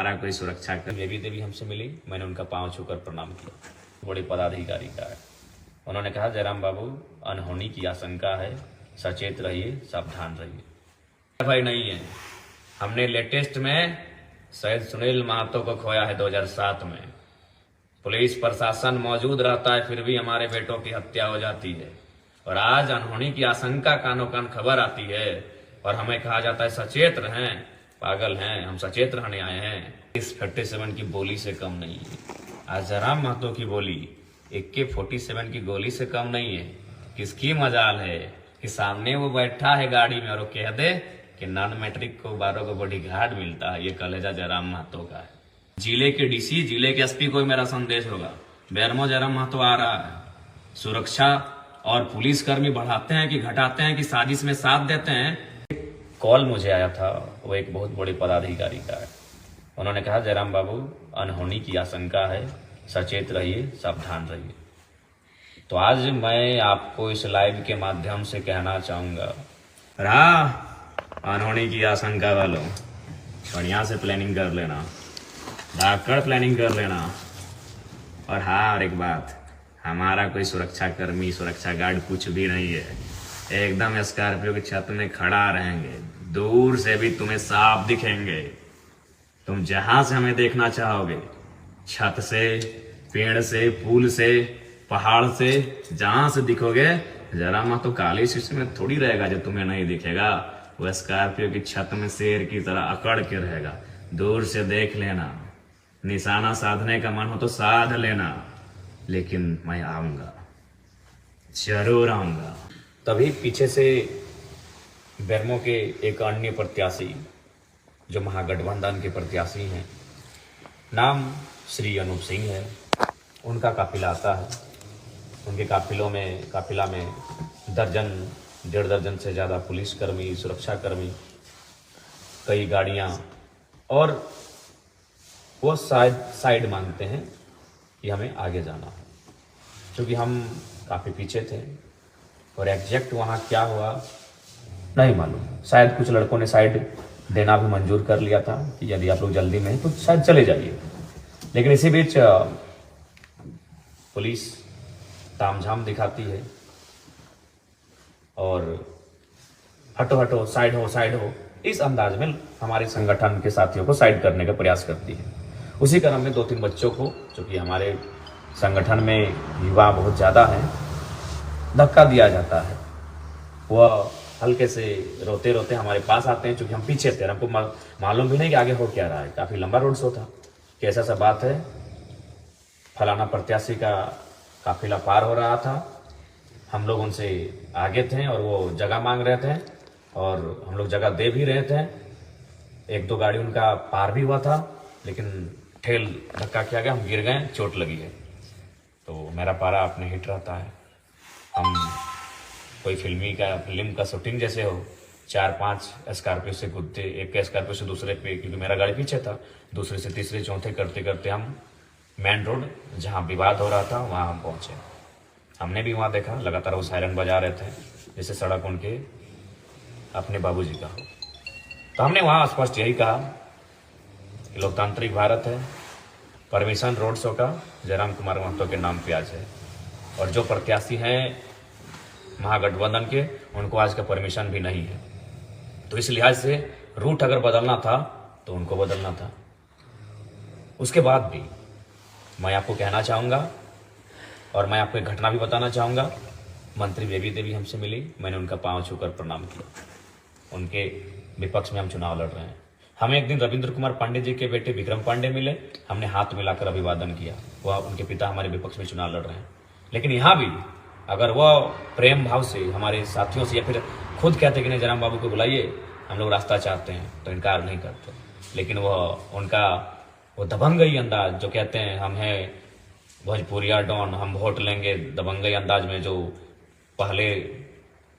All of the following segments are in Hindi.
हमारा कोई सुरक्षा कर। बेबी देवी हमसे मिली, मैंने उनका पांव छूकर प्रणाम किया। बड़े पदाधिकारी का है। उन्होंने कहा, जयराम बाबू अनहोनी की आशंका है, सचेत रहिए, सावधान रहिए। भाई नहीं है, हमने लेटेस्ट में शहीद सुनील महतो को खोया है 2007 में। पुलिस प्रशासन मौजूद रहता है, फिर भी हमारे बेटों की हत्या हो जाती है। और आज अनहोनी की आशंका कानों कान खबर आती है और हमें कहा जाता है सचेत रहें। पागल हैं हम, सचेत रहने आए हैं। इस 47 की बोली से कम नहीं है। आज जयराम महतो की बोली AK-47 की गोली से कम नहीं है। किसकी मजाल है कि सामने वो बैठा है गाड़ी में और वो कह दे कि नॉन मैट्रिक को 12 को बॉडी गार्ड मिलता है। ये कलेजा जयराम महतो का है। जिले के DC, जिले के SP को मेरा संदेश होगा, बेरमो जयराम महतो आ रहा है। सुरक्षा और पुलिसकर्मी बढ़ाते हैं कि घटाते हैं कि साजिश में साथ देते हैं। कॉल मुझे आया था, वो एक बहुत बड़े पदाधिकारी का है। उन्होंने कहा, जयराम बाबू अनहोनी की आशंका है, सचेत रहिए, सावधान रहिए। तो आज मैं आपको इस लाइव के माध्यम से कहना चाहूंगा, अनहोनी की आशंका वालों, बढ़िया से प्लानिंग कर लेना, धाकड़ प्लानिंग कर लेना। और हाँ, और एक बात, हमारा कोई सुरक्षा कर्मी, सुरक्षा गार्ड कुछ भी नहीं है। एकदम स्कॉर्पियो की छत में खड़ा रहेंगे, दूर से भी तुम्हें साफ दिखेंगे। तुम जहां से हमें देखना चाहोगे, छत से, पेड़ से, पुल से, पहाड़ से, जहां से दिखोगे, जरा मां तो काली शीशे में थोड़ी रहेगा जो तुम्हें नहीं दिखेगा। वो स्कॉर्पियो की छत में शेर की तरह अकड़ के रहेगा। दूर से देख लेना, निशाना साधने का मन हो तो साध लेना, लेकिन मैं आऊंगा, जरूर आऊंगा। तभी पीछे से बेरमो के एक अन्य प्रत्याशी जो महागठबंधन के प्रत्याशी हैं, नाम श्री अनूप सिंह है, उनका काफिला आता है। उनके काफिला में दर्जन, 1.5 दर्जन से ज़्यादा पुलिसकर्मी, सुरक्षाकर्मी, कई गाड़ियाँ, और वो साइड मांगते हैं कि हमें आगे जाना है। क्योंकि हम काफ़ी पीछे थे और एग्जैक्ट वहाँ क्या हुआ नहीं मालूम। शायद कुछ लड़कों ने साइड देना भी मंजूर कर लिया था कि यदि आप लोग जल्दी में हैं तो शायद चले जाइए। लेकिन इसी बीच पुलिस तामझाम दिखाती है और हटो हटो, साइड हो, इस अंदाज में हमारे संगठन के साथियों को साइड करने का प्रयास करती है। उसी क्रम में 2-3 बच्चों को, जो कि हमारे संगठन में युवा बहुत ज़्यादा हैं, धक्का दिया जाता है। वह हल्के से रोते रोते हमारे पास आते हैं। चूँकि हम पीछे थे, हमको मालूम भी नहीं कि आगे हो क्या रहा है। काफ़ी लंबा रोड शो था कि ऐसा सा बात है, फलाना प्रत्याशी का काफिला पार हो रहा था, हम लोग उनसे आगे थे और वो जगह मांग रहे थे और हम लोग जगह दे भी रहे थे। 1-2 गाड़ी उनका पार भी हुआ था, लेकिन ठेल धक्का किया गया, हम गिर गए, चोट लगी है। तो मेरा पारा अपने हिट रहता है। हम कोई फिल्म का शूटिंग जैसे हो, 4-5 स्कॉर्पियो से कूदते, एक स्कॉर्पियो से दूसरे पे, क्योंकि मेरा गाड़ी पीछे था, दूसरे से तीसरे चौथे करते करते हम मेन रोड जहाँ विवाद हो रहा था वहाँ हम पहुँचे। हमने भी वहाँ देखा, लगातार वो सायरन बजा रहे थे जैसे सड़क उनके अपने बाबूजी का हो। तो हमने वहाँ स्पष्ट यही कहा कि लोकतांत्रिक भारत है, परमिशन रोड शो का जयराम कुमार महतो के नाम पे आज है, और जो प्रत्याशी हैं महागठबंधन के, उनको आज का परमिशन भी नहीं है। तो इस लिहाज से रूट अगर बदलना था तो उनको बदलना था। उसके बाद भी मैं आपको कहना चाहूँगा और मैं आपको एक घटना भी बताना चाहूँगा। मंत्री बेबी देवी हमसे मिली, मैंने उनका पांव छूकर प्रणाम किया। उनके विपक्ष में हम चुनाव लड़ रहे हैं। हमें एक दिन रविंद्र कुमार पांडे जी के बेटे विक्रम पांडे मिले, हमने हाथ मिलाकर अभिवादन किया। वह उनके पिता हमारे विपक्ष में चुनाव लड़ रहे हैं। लेकिन यहाँ भी अगर वह प्रेम भाव से हमारे साथियों से या फिर खुद कहते कि नहीं जयराम बाबू को बुलाइए, हम लोग रास्ता चाहते हैं, तो इनकार नहीं करते। लेकिन वह उनका वो दबंगई अंदाज, जो कहते हैं हम हैं भोजपुरिया डॉन, हम वोट लेंगे, दबंगई अंदाज में जो पहले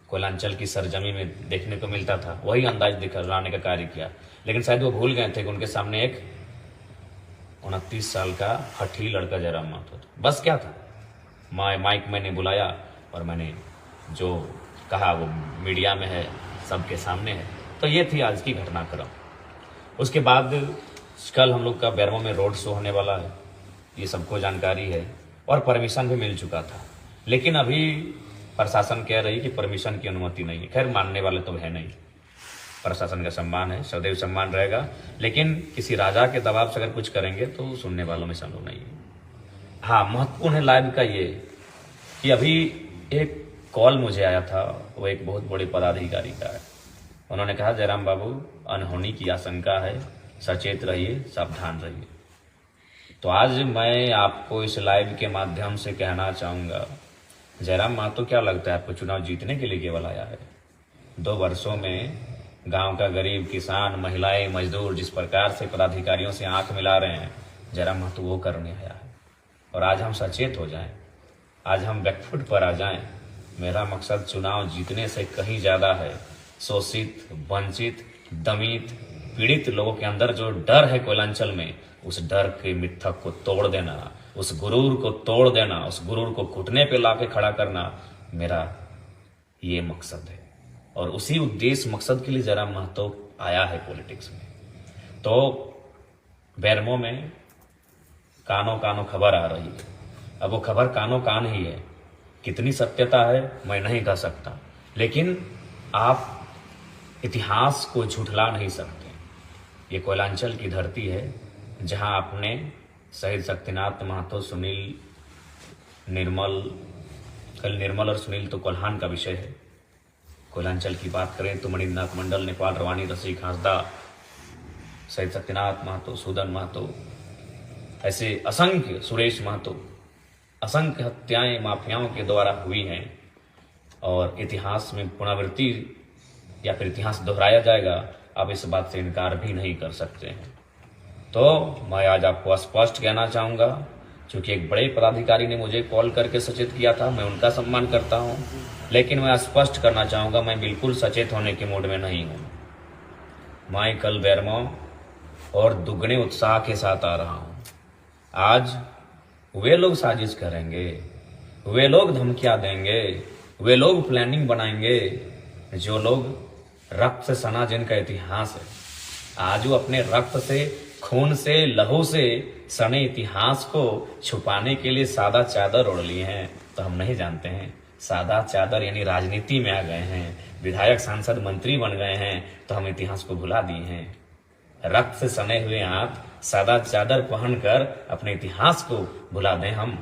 कोयलांचल की सरजमी में देखने को मिलता था, वही अंदाज दिखाने का कार्य किया। लेकिन शायद वो भूल गए थे कि उनके सामने एक 29 साल का हठी लड़का जयराम महतो था। बस क्या था, माइक मैंने बुलाया और मैंने जो कहा वो मीडिया में है, सबके सामने है। तो ये थी आज की घटनाक्रम। उसके बाद कल हम लोग का बैरमो में रोड शो होने वाला है, ये सबको जानकारी है और परमिशन भी मिल चुका था। लेकिन अभी प्रशासन कह रही कि परमिशन की अनुमति नहीं है। खैर मानने वाले तो है नहीं, प्रशासन का सम्मान है, सदैव सम्मान रहेगा, लेकिन किसी राजा के दबाव से अगर कुछ करेंगे तो सुनने वालों में संभव नहीं है। हाँ, महत्वपूर्ण है लाइव का ये कि अभी एक कॉल मुझे आया था, वो एक बहुत बड़े पदाधिकारी का है। उन्होंने कहा जयराम बाबू अनहोनी की आशंका है, सचेत रहिए, सावधान रहिए। तो आज मैं आपको इस लाइव के माध्यम से कहना चाहूँगा, जयराम महतो क्या लगता है आपको चुनाव जीतने के लिए केवल आया है? 2 वर्षों में गांव का गरीब किसान, महिलाएं, मजदूर जिस प्रकार से पदाधिकारियों से आंख मिला रहे हैं, जयराम महतो वो करने आया है। और आज हम सचेत हो जाएं, आज हम बैकफुट पर आ जाएं। मेरा मकसद चुनाव जीतने से कहीं ज़्यादा है। शोषित, वंचित, दमित, पीड़ित लोगों के अंदर जो डर है कोयलांचल में, उस डर के मिथक को तोड़ देना, उस गुरूर को तोड़ देना, उस गुरूर को घुटने पे लाके खड़ा करना, मेरा ये मकसद है। और उसी उद्देश्य मकसद के लिए जयराम महतो आया है पॉलिटिक्स में। तो बैरमो में कानो कानो खबर आ रही है। अब वो खबर कानो कान ही है, कितनी सत्यता है मैं नहीं कह सकता, लेकिन आप इतिहास को झुठला नहीं सकते। ये कोयलांचल की धरती है जहां आपने शहीद शक्तिनाथ महतो, सुनील, निर्मल, कल निर्मल और सुनील तो कोल्हान का विषय है। कोयलांचल की बात करें तो मणिनाथ मंडल, नेपाल, रवानी, रसिक, हांसदा, शहीद शक्तिनाथ महतो, सूदन महतो, ऐसे असंख्य, सुरेश महतो, असंख्य हत्याएं माफियाओं के द्वारा हुई हैं। और इतिहास में पुनरावृत्ति या फिर इतिहास दोहराया जाएगा, आप इस बात से इनकार भी नहीं कर सकते हैं। तो मैं आज आपको स्पष्ट कहना चाहूँगा, क्योंकि एक बड़े पदाधिकारी ने मुझे कॉल करके सचेत किया था, मैं उनका सम्मान करता हूँ, लेकिन मैं स्पष्ट करना चाहूँगा मैं बिल्कुल सचेत होने के मूड में नहीं हूँ। मैं कल बैरमो और दुगने उत्साह के साथ आ रहा हूँ। आज वे लोग साजिश करेंगे, वे लोग धमकियाँ देंगे, वे लोग प्लानिंग बनाएंगे, जो लोग रक्त से सना जिनका इतिहास है, आज वो अपने रक्त से, खून से, लहू से सने इतिहास को छुपाने के लिए सादा चादर ओढ़ लिए हैं। तो हम नहीं जानते हैं, सादा चादर यानी राजनीति में आ गए हैं, विधायक, सांसद, मंत्री बन गए हैं, तो हम इतिहास को भुला दिए हैं। रक्त से सने हुए आप सादा चादर पहनकर अपने इतिहास को भुला दें हम,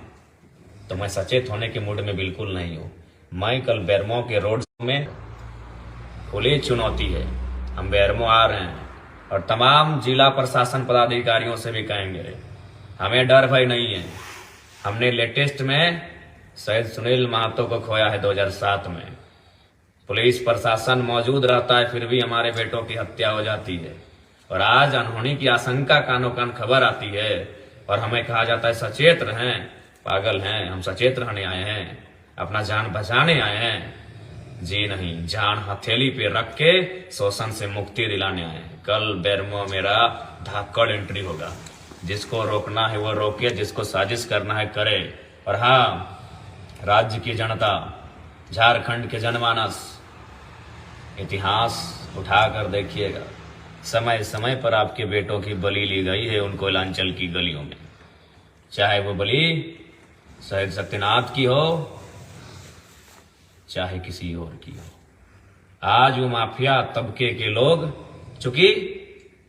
तो मैं सचेत होने के मूड में बिल्कुल नहीं हूँ। मैं कल बैरमो के रोड में खुली चुनौती है, हम बैरमो आ रहे हैं और तमाम जिला प्रशासन पदाधिकारियों से भी कहेंगे हमें डर भय नहीं है। हमने लेटेस्ट में शहीद सुनील महतो को खोया है 2007 में। पुलिस प्रशासन मौजूद रहता है, फिर भी हमारे बेटों की हत्या हो जाती है। और आज अनहोनी की आशंका कानो कान खबर आती है और हमें कहा जाता है सचेत रहें। पागल हैं हम, सचेत रहने आए हैं, अपना जान बचाने आए हैं? जी नहीं, जान हथेली पे रख के शोषण से मुक्ति दिलाने आए हैं। कल बैरमो मेरा धाकड़ एंट्री होगा, जिसको रोकना है वो रोके, जिसको साजिश करना है करे। और हाँ, राज्य की जनता, झारखंड के जनमानस, इतिहास उठाकर देखिएगा, समय समय पर आपके बेटों की बलि ली गई है उन कोयलांचल की गलियों में, चाहे वो बलि शहीद शक्तिनाथ की हो, चाहे किसी और की हो। आज वो माफिया तबके के लोग, चूंकि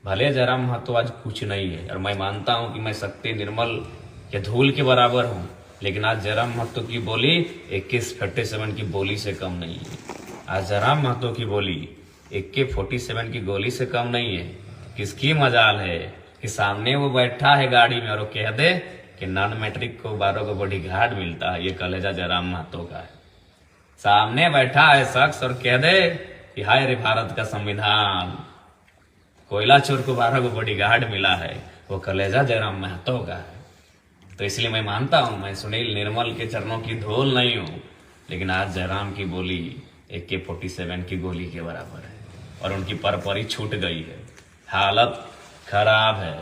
भले जयराम महतो आज कुछ नहीं है, और मैं मानता हूं कि मैं शक्ति, निर्मल या धूल के बराबर हूं, लेकिन आज जयराम महतो की बोली AK-47 की बोली से कम नहीं है। आज जयराम महतो की बोली AK-47 की गोली से कम नहीं है। किसकी मजाल है कि सामने वो बैठा है गाड़ी में और वो कह दे कि नॉन मैट्रिक को 12 को बॉडी गार्ड मिलता है, ये कलेजा जयराम महतो का है। सामने बैठा है शख्स और कह दे कि हाय रे भारत का संविधान, कोयला चोर को 12 को बॉडी गार्ड मिला है, वो कलेजा जयराम महतो का है। तो इसलिए मैं मानता हूं मैं सुनील, निर्मल के चरणों की धूल नहीं हूं, लेकिन आज जयराम की बोली AK-47 की गोली के बराबर है और उनकी परपरी छूट गई है, हालत खराब है।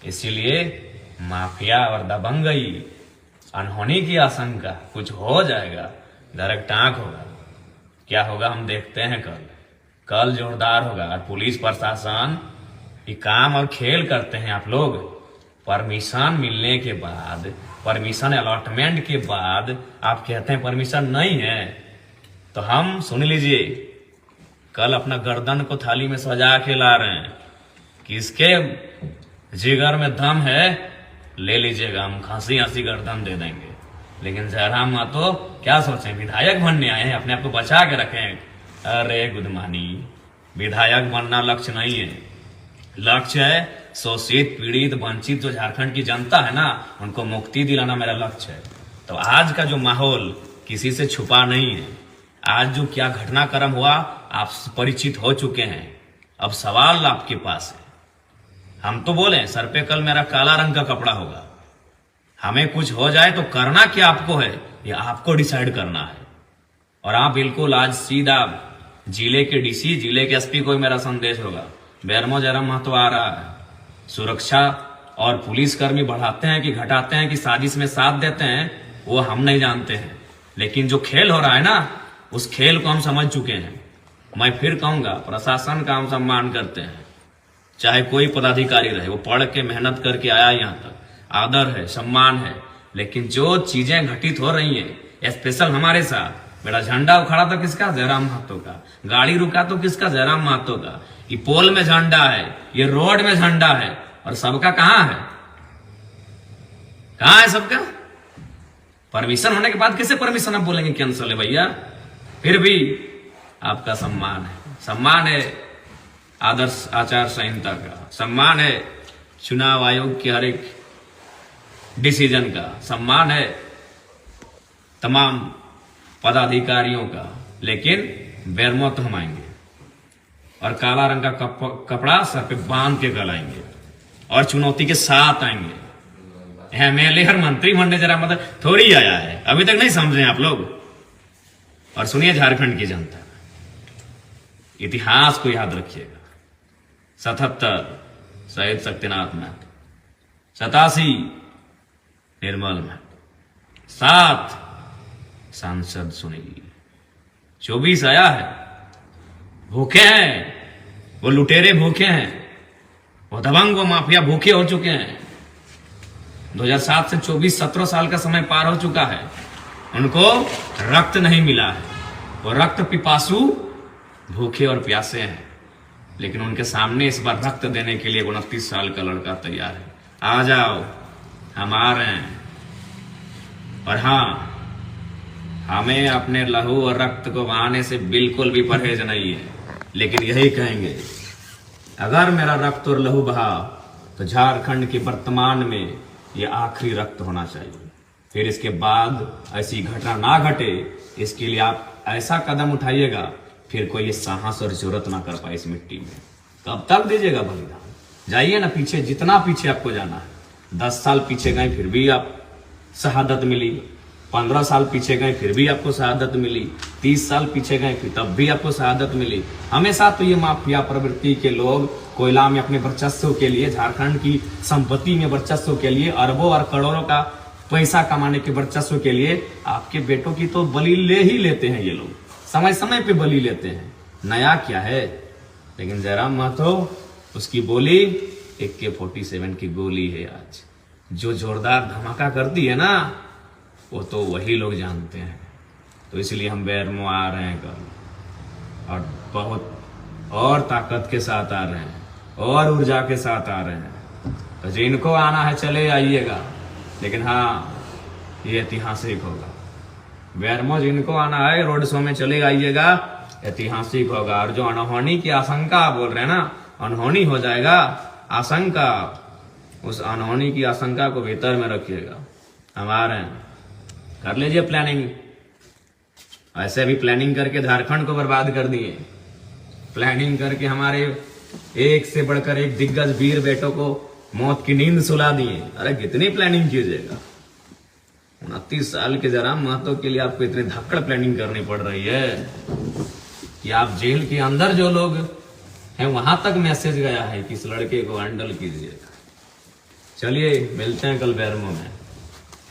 इसीलिए माफिया और दबंगई, अनहोनी की आशंका, कुछ हो जाएगा, डायरेक्ट टांक होगा। क्या होगा हम देखते हैं कल जोरदार होगा। और पुलिस प्रशासन ये काम और खेल करते हैं आप लोग। परमिशन मिलने के बाद, परमिशन अलॉटमेंट के बाद आप कहते हैं परमिशन नहीं है। तो हम सुन लीजिए, कल अपना गर्दन को थाली में सजा के ला रहे हैं। किसके जिगर में दम है ले लीजिएगा, हम खांसी खांसी गर्दन दे देंगे। लेकिन जयराम महतो क्या सोचें, विधायक बनने आए हैं, अपने आप को बचा के रखें। अरे गुदमानी, विधायक बनना लक्ष्य नहीं है। लक्ष्य है शोषित, पीड़ित, वंचित जो झारखंड की जनता है ना, उनको मुक्ति दिलाना मेरा लक्ष्य है। तो आज का जो माहौल किसी से छुपा नहीं है। आज जो क्या घटनाक्रम हुआ आप परिचित हो चुके हैं। अब सवाल आपके पास है। हम तो बोले सर पे कल मेरा काला रंग का कपड़ा होगा, हमें कुछ हो जाए तो करना क्या आपको है, ये आपको डिसाइड करना है। और आप बिल्कुल आज सीधा जिले के डीसी, जिले के एसपी को मेरा संदेश होगा, बेरमो जयराम महतो आ रहा है। सुरक्षा और पुलिसकर्मी बढ़ाते हैं कि घटाते हैं कि साजिश में साथ देते हैं, वो हम नहीं जानते हैं। लेकिन जो खेल हो रहा है ना, उस खेल को हम समझ चुके हैं। मैं फिर कहूंगा, प्रशासन का हम सम्मान करते हैं, चाहे कोई पदाधिकारी रहे, वो पढ़ के मेहनत करके आया यहाँ तक, आदर है, सम्मान है। लेकिन जो चीजें घटित हो रही हैं, स्पेशल हमारे साथ, मेरा झंडा उखड़ा तो किसका, जयराम महतो का। गाड़ी रुका तो किसका, जयराम महतो का। ये पोल में झंडा है, ये रोड में झंडा है, और सबका कहां है, कहां है सबका? परमिशन होने के बाद किसे परमिशन आप बोलेंगे कैंसिल है भैया? फिर भी आपका सम्मान है, सम्मान है आदर्श आचार संहिता का, सम्मान है चुनाव आयोग के हर एक डिसीजन का, सम्मान है तमाम पदाधिकारियों का। लेकिन बेरमो तो हम आएंगे और काला रंग का कपड़ा सर पे बांध के गलाएंगे और चुनौती के साथ आएंगे। एमएलए और मंत्री बनने जरा मतलब थोड़ी आया है, अभी तक नहीं समझे आप लोग। और सुनिए झारखंड की जनता, इतिहास को याद रखिएगा। 77 शहीद शक्तिनाथ महतो, 87 निर्मल महतो, 7 सांसद सुनील, 24 आया है। भूखे हैं वो लुटेरे, भूखे हैं वो दबंग, वो माफिया भूखे हो चुके हैं। 2007 से 24 17 साल का समय पार हो चुका है, उनको रक्त नहीं मिला है, वो रक्त पिपासु भूखे और प्यासे हैं। लेकिन उनके सामने इस बार रक्त देने के लिए 29 साल का लड़का तैयार है। आ जाओ, हम आ रहे हैं। और हाँ, हमें अपने लहू और रक्त को बहाने से बिल्कुल भी परहेज नहीं है। लेकिन यही कहेंगे, अगर मेरा रक्त और लहू बहा तो झारखंड के वर्तमान में ये आखिरी रक्त होना चाहिए। फिर इसके बाद ऐसी घटना ना घटे, इसके लिए आप ऐसा कदम उठाइएगा फिर कोई ये साहस और जरूरत ना कर पाए इस मिट्टी में। कब तक दीजिएगा बलिदान? जाइए ना पीछे, जितना पीछे आपको जाना है। 10 साल पीछे गए फिर भी आप शहादत मिली, 15 साल पीछे गए फिर भी आपको शहादत मिली, 30 साल पीछे गए फिर तब भी आपको शहादत मिली। हमेशा तो ये माफिया प्रवृत्ति के लोग कोयला में अपने वर्चस्व के लिए, झारखंड की संपत्ति में वर्चस्व के लिए, अरबों और करोड़ों का पैसा कमाने के वर्चस्व के लिए आपके बेटों की तो बलि ले ही लेते हैं। ये लोग समय समय पे बलि लेते हैं, नया क्या है। लेकिन जयराम महतो, उसकी बोली AK-47 की गोली है। आज जो जोरदार धमाका करती है ना, वो तो वही लोग जानते हैं। तो इसलिए हम बेरमो आ रहे हैं कल, और बहुत और ताकत के साथ आ रहे हैं, और ऊर्जा के साथ आ रहे हैं। तो जिनको आना है चले आइएगा, लेकिन हाँ, ये ऐतिहासिक होगा। बेरमो जिनको आना है रोड शो में चले आइएगा, ऐतिहासिक होगा। और जो अनहोनी की आशंका बोल रहे हैं ना, अनहोनी हो जाएगा, आशंका, उस अनहोनी की आशंका को भीतर में रखिएगा। हम आ रहे हैं, कर लीजिए प्लानिंग। ऐसे भी प्लानिंग करके झारखंड को बर्बाद कर दिए, प्लानिंग करके हमारे एक से बढ़कर एक दिग्गज वीर बेटों को मौत की नींद सुला दिए। अरे कितनी प्लानिंग कीजिएगा? 29 साल के जयराम महतो के लिए आपको इतनी धक्कड़ प्लानिंग करनी पड़ रही है कि आप जेल के अंदर जो लोग हैं वहां तक मैसेज गया है कि इस लड़के को हैंडल कीजिएगा। चलिए मिलते हैं कल बेरमो में।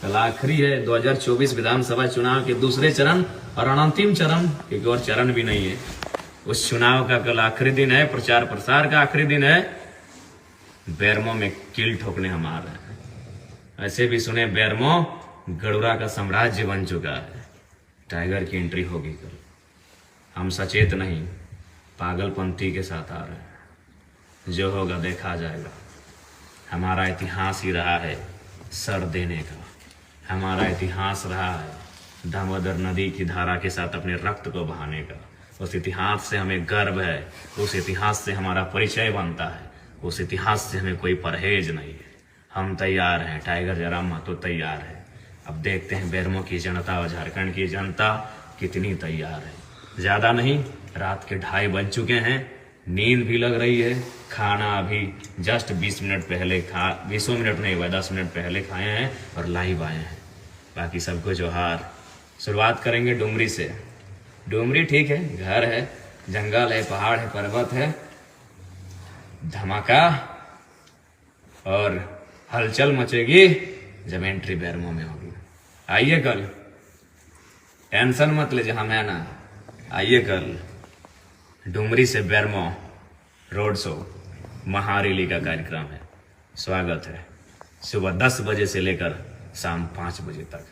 कल आखिरी है 2024 विधानसभा चुनाव के दूसरे चरण और अंतिम चरण, एक और चरण भी नहीं है। उस चुनाव का कल आखिरी दिन है, प्रचार प्रसार का आखिरी दिन है। बेरमो में कील ठोकने हम आ रहे हैं। ऐसे भी सुने बेरमो गरुड़ा का साम्राज्य बन चुका है। टाइगर की एंट्री होगी कल। हम सचेत नहीं, पागलपंथी के साथ आ रहे हैं। जो होगा देखा जाएगा। हमारा इतिहास ही रहा है सर देने का। हमारा इतिहास रहा है दामोदर नदी की धारा के साथ अपने रक्त को बहाने का। उस इतिहास से हमें गर्व है। उस इतिहास से हमारा परिचय बनता है। उस इतिहास से हमें कोई परहेज नहीं है। हम तैयार हैं। टाइगर जयराम महतो तैयार है। अब देखते हैं बेरमो की जनता और झारखंड की जनता कितनी तैयार है। ज़्यादा नहीं, रात के 2:30 बज चुके हैं। नींद भी लग रही है। खाना अभी जस्ट 20 मिनट पहले 20 मिनट नहीं हुआ, 10 मिनट पहले खाए हैं और लाइव आए हैं। बाकी सबको जोहार। शुरुआत करेंगे डुमरी से। डुमरी ठीक है, घर है, जंगल है, पहाड़ है, पर्वत है, धमाका और हलचल मचेगी जब एंट्री बेरमो में होगी। आइए कल, टेंशन मत ले, जहां मैं ना आइए कल। डुमरी से बेरमो रोड शो महारैली का कार्यक्रम है। स्वागत है सुबह 10 बजे से लेकर शाम 5 बजे तक।